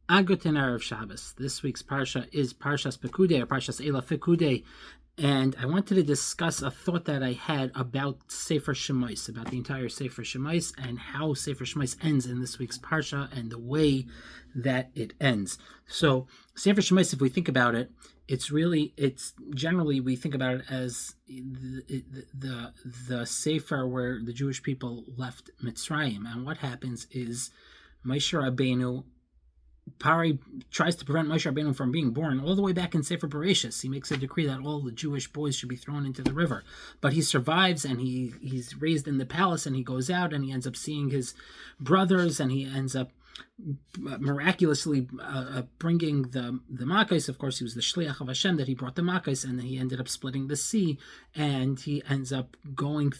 Agutin Erev Shabbos. This week's parsha is Parshas Pekudei, or Parshas Pekudei, and I wanted to discuss a thought that I had about Sefer Shemais, about the entire Sefer Shemais, and how Sefer Shemais ends in this week's parsha, and the way that it ends. So, Sefer Shemais, if we think about it, it's generally we think about it as the Sefer where the Jewish people left Mitzrayim, and what happens is Moshe Rabbeinu, Pari tries to prevent Moshe Rabbeinu from being born all the way back in Sefer Bereshis. He makes a decree that all the Jewish boys should be thrown into the river. But he survives, and he's raised in the palace, and he goes out, and he ends up seeing his brothers, and he ends up miraculously bringing the Makkos. Of course, he was the Shliach of Hashem, that he brought the Makkos, and then he ended up splitting the sea, and he ends up going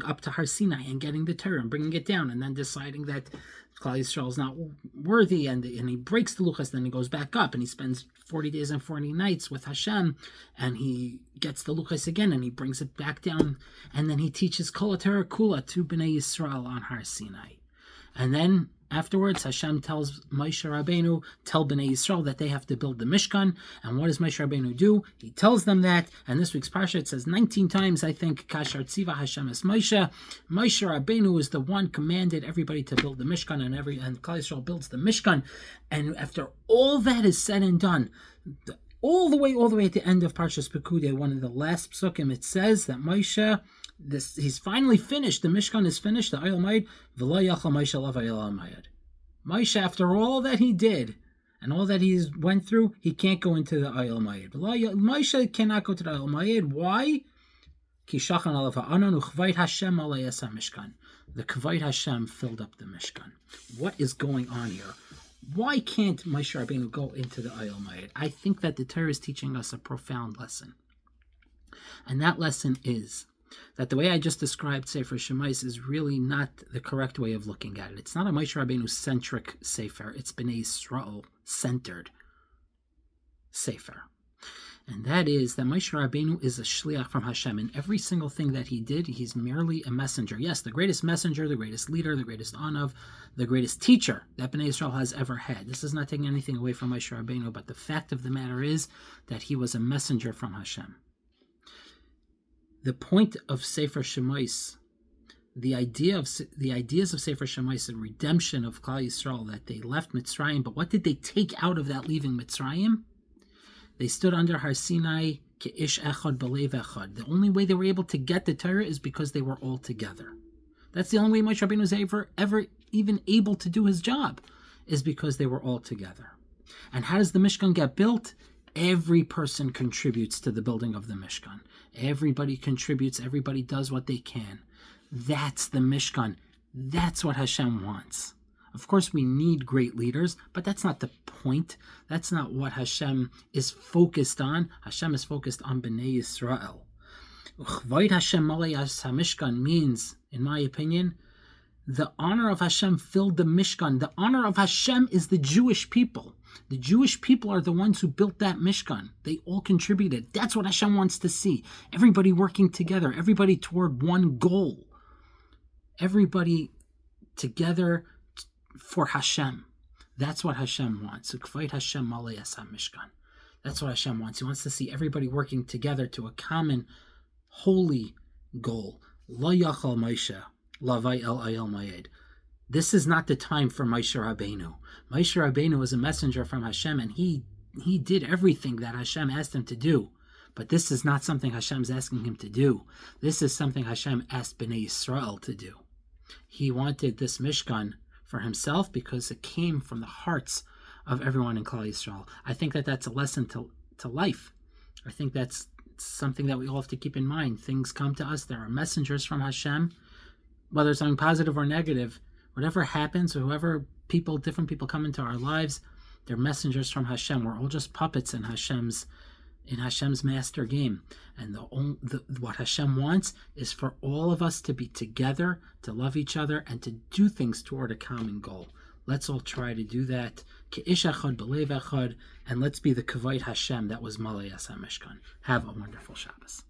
up to Har Sinai and getting the Torah and bringing it down, and then deciding that Klal Yisrael is not worthy, and he breaks the Luchas. Then he goes back up, and he spends 40 days and 40 nights with Hashem, and he gets the Luchas again, and he brings it back down, and then he teaches Kol HaTorah Kula to Bnei Yisrael on Har Sinai. And then afterwards, Hashem tells Moshe Rabbeinu, tell Bnei Yisrael that they have to build the Mishkan. And what does Moshe Rabbeinu do? He tells them that. And this week's parsha, it says 19 times, I think, Kashar Tziva Hashem es Moshe. Moshe Rabbeinu is the one commanded everybody to build the Mishkan, and Klal Yisrael builds the Mishkan. And after all that is said and done, all the way at the end of Parshas Pekudei, one of the last psukim, it says that Moshe, he's finally finished. The Mishkan is finished. The Oyel Moed, v'lo yachal Moshe lav Oyel Moed. Moshe, after all that he did and all that he went through, he can't go into the Oyel Moed. Moshe cannot go to the Oyel Moed. Why? Ki shachan alav ha'anon u'chvayt Hashem alei es Mishkan. The Kvayt Hashem filled up the Mishkan. What is going on here? Why can't Moshe Rabbeinu go into the Oyel Moed? I think that the Torah is teaching us a profound lesson. And that lesson is that the way I just described Sefer Shemais is really not the correct way of looking at it. It's not a Moshe Rabbeinu-centric Sefer. It's Bnei Yisrael-centered Sefer. And that is that Moshe Rabbeinu is a shliach from Hashem. In every single thing that he did, he's merely a messenger. Yes, the greatest messenger, the greatest leader, the greatest anav, the greatest teacher that Bnei Yisrael has ever had. This is not taking anything away from Moshe Rabbeinu, but the fact of the matter is that he was a messenger from Hashem. The point of Sefer Shemais, the ideas of Sefer Shemais and redemption of Klal Yisrael, that they left Mitzrayim, but what did they take out of that leaving Mitzrayim? They stood under Har Sinai ke'ish echad b'lev echad. The only way they were able to get the Torah is because they were all together. That's the only way Moshe Rabbeinu was ever even able to do his job, is because they were all together. And how does the Mishkan get built? Every person contributes to the building of the Mishkan. Everybody contributes. Everybody does what they can. That's the Mishkan. That's what Hashem wants. Of course, we need great leaders, but that's not the point. That's not what Hashem is focused on. Hashem is focused on Bnei Yisrael. Uchvayt Hashem malei as HaMishkan means, in my opinion, the honor of Hashem filled the Mishkan. The honor of Hashem is the Jewish people. The Jewish people are the ones who built that Mishkan. They all contributed. That's what Hashem wants to see. Everybody working together. Everybody toward one goal. Everybody together for Hashem. That's what Hashem wants. Ukvayt Hashem malei es HaMishkan. That's what Hashem wants. He wants to see everybody working together to a common, holy goal. Lo yachal Moshe lavai el Oyel Moed. This is not the time for Moshe Rabbeinu. Moshe Rabbeinu was a messenger from Hashem, and he did everything that Hashem asked him to do. But this is not something Hashem's asking him to do. This is something Hashem asked Bnei Yisrael to do. He wanted this Mishkan for himself because it came from the hearts of everyone in Klal Yisrael. I think that that's a lesson to life. I think that's something that we all have to keep in mind. Things come to us. There are messengers from Hashem, whether it's something positive or negative. Whatever happens, or different people come into our lives, they're messengers from Hashem. We're all just puppets in Hashem's master game. And what Hashem wants is for all of us to be together, to love each other, and to do things toward a common goal. Let's all try to do that. Ke'ish echad b'lev echad, and let's be the Kvayt Hashem that was malei es HaMishkan. Have a wonderful Shabbos.